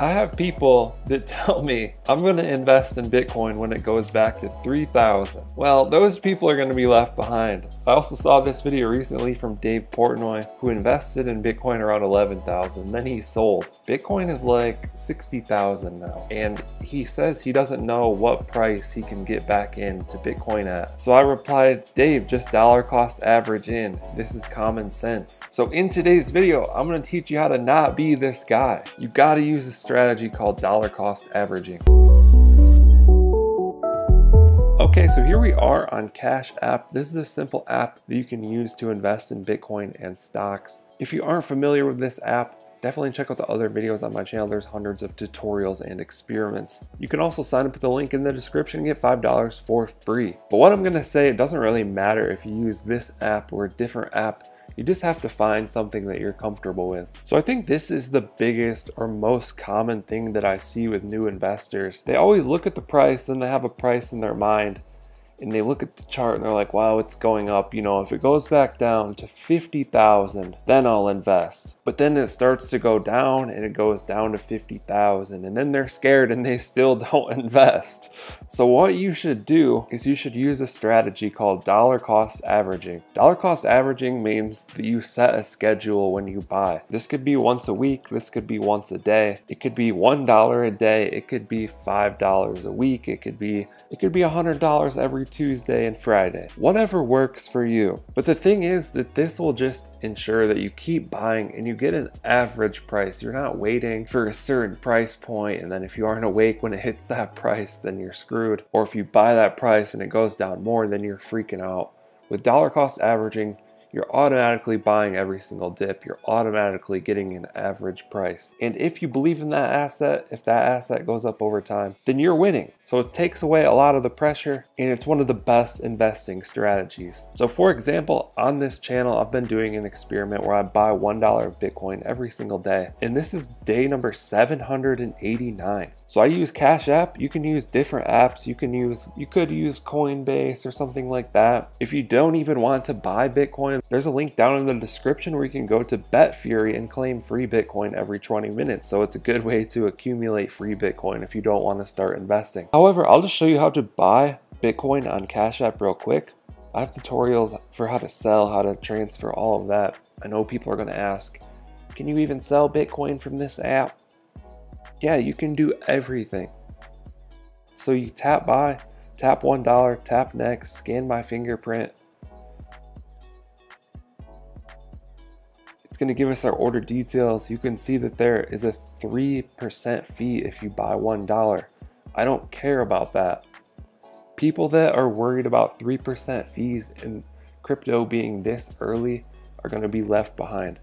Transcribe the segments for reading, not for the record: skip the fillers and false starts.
I have people that tell me I'm going to invest in Bitcoin when it goes back to 3,000. Well, those people are going to be left behind. I also saw this video recently from Dave Portnoy, who invested in Bitcoin around 11,000. Then he sold. Bitcoin is like 60,000 now. And he says he doesn't know what price he can get back into Bitcoin at. So I replied, Dave, just dollar cost average in. This is common sense. So in today's video, I'm going to teach you how to not be this guy. You got to use a strategy called dollar cost averaging. Okay, so here we are on Cash App. This is a simple app that you can use to invest in Bitcoin and stocks. If you aren't familiar with this app, definitely check out the other videos on my channel. There's hundreds of tutorials and experiments. You can also sign up with the link in the description and get $5 for free. But what I'm gonna say, it doesn't really matter if you use this app or a different app. You just have to find something that you're comfortable with. So I think this is the biggest or most common thing that I see with new investors. They always look at the price, then they have a price in their mind, and they look at the chart and they're like, wow, it's going up. You know, if it goes back down to 50,000, then I'll invest. But then it starts to go down and it goes down to 50,000, and then they're scared and they still don't invest. So what you should do is you should use a strategy called dollar cost averaging. Dollar cost averaging means that you set a schedule when you buy. This could be once a week, this could be once a day, it could be $1 a day, it could be $5 a week, it could be $100 every Tuesday and Friday, whatever works for you. But the thing is that this will just ensure that you keep buying and you get an average price. You're not waiting for a certain price point, and then if you aren't awake when it hits that price, then you're screwed. Or if you buy that price and it goes down more, then you're freaking out. With dollar cost averaging, you're automatically buying every single dip. You're automatically getting an average price. And if you believe in that asset, if that asset goes up over time, then you're winning. So it takes away a lot of the pressure, and it's one of the best investing strategies. So for example, on this channel, I've been doing an experiment where I buy $1 of Bitcoin every single day. And this is day number 789. So I use Cash App. You can use different apps. You could use Coinbase or something like that. If you don't even want to buy Bitcoin, there's a link down in the description where you can go to BetFury and claim free Bitcoin every 20 minutes. So it's a good way to accumulate free Bitcoin if you don't want to start investing. However, I'll just show you how to buy Bitcoin on Cash App real quick. I have tutorials for how to sell, how to transfer, all of that. I know people are going to ask, can you even sell Bitcoin from this app? Yeah, you can do everything. So you tap buy, tap $1, tap next, scan my fingerprint. It's going to give us our order details. You can see that there is a 3% fee if you buy $1. I don't care about that. People that are worried about 3% fees in crypto being this early are going to be left behind.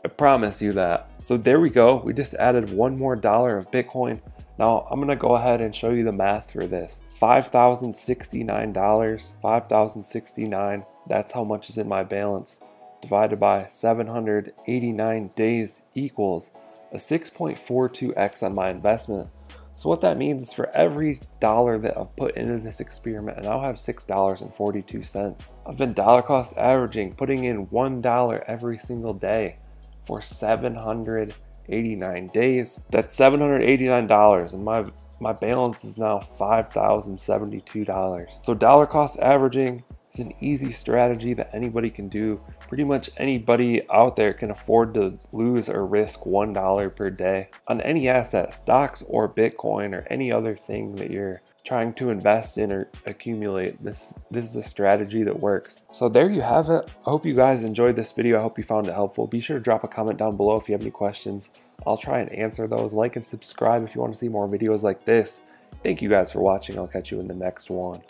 I promise you that. So there we go. We just added one more dollar of Bitcoin. Now I'm gonna go ahead and show you the math for this. $5,069, $5,069, that's how much is in my balance. Divided by 789 days equals a 6.42x on my investment. So what that means is for every dollar that I've put into this experiment, and I'll have $6.42. I've been dollar cost averaging, putting in $1 every single day for 789 days. That's $789, and my balance is now $5,072. So dollar cost averaging is an easy strategy that anybody can do. Pretty much anybody out there can afford to lose or risk $1 per day on any asset, stocks or Bitcoin or any other thing that you're trying to invest in or accumulate. This is a strategy that works. So there you have it. I hope you guys enjoyed this video. I hope you found it helpful. Be sure to drop a comment down below if you have any questions. I'll try and answer those. Like and subscribe if you want to see more videos like this. Thank you guys for watching. I'll catch you in the next one.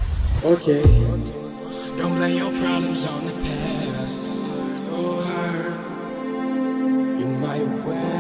Okay. Don't blame your problems on the past. Go hard. You might well.